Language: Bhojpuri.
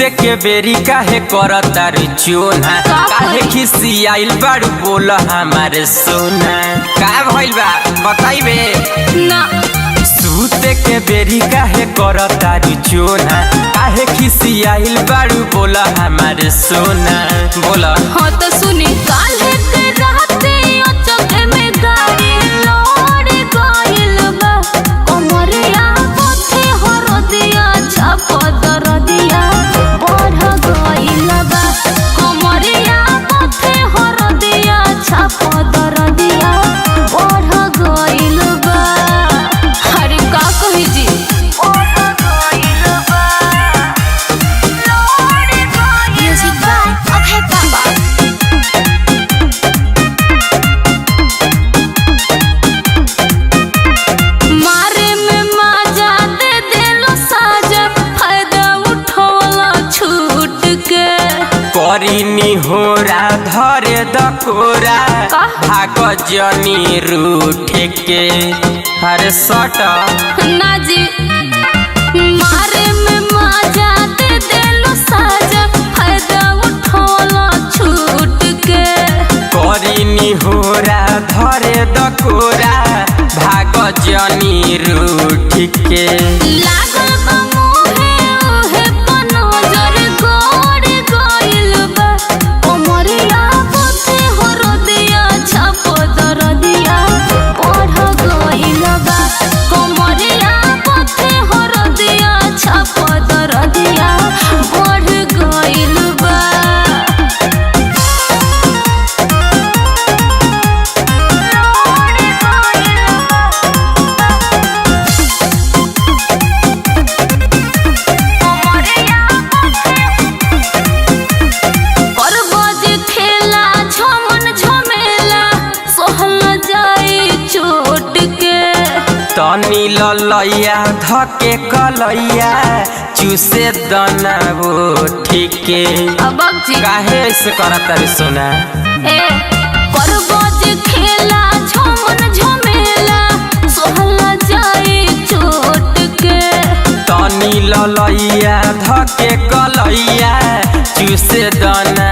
सूते के बेरी काहे करता रे चोना, काहे खिसियाइल बाड़ू बोल हमारे सोना। का भइल बा बताइबे ना। सूते के बेरी काहे करता रे चोना, काहे खिसियाइल बाड़ू बोल हमारे सोना। बोला हाँ तो सुनी काल्हे के राते अचके में गाड़ी लौड़ गइल बा, कमरिया पथे हरदिया छाप दरदिया बढ़ गइल बा, कमरिया पथे हरदिया छाप दरदिया बढ़ गइल बा। अरे का कही जी बढ़ गइल बा, लौड़ गइल। म्यूजिक बाय अभय बाबा। मारे में माजा दे देलो साजा, फायदा उठवला छूट के। करीनी होरा धरे दकोरा, का? भाग जनी रूठ के। अरे सट ना जी मारे में माजा दे देलो साजा, फायदा उठवला छूट के। करीनी होरा धरे दकोरा, भाग जनी रूठ के। लागल बा मुहे उहे पनजर गड़ गइल बा, कमरिया पथे हरदिया छाप दरदिया बढ़ गइल बा, कमरिया पथे हरदिया छाप दरदिया बढ़ गइल बा। परबज खेला झमन झमेला, सहल जाई चोट के। तनी ललैया धके कलैया, चूसे दना वो ठीके। अबक जी काहे ऐसे करता रे सोना। ए परबज खेला झमन झमेला, सहल जाई चोट के। तनी ललैया धके कलैया, चूसे दना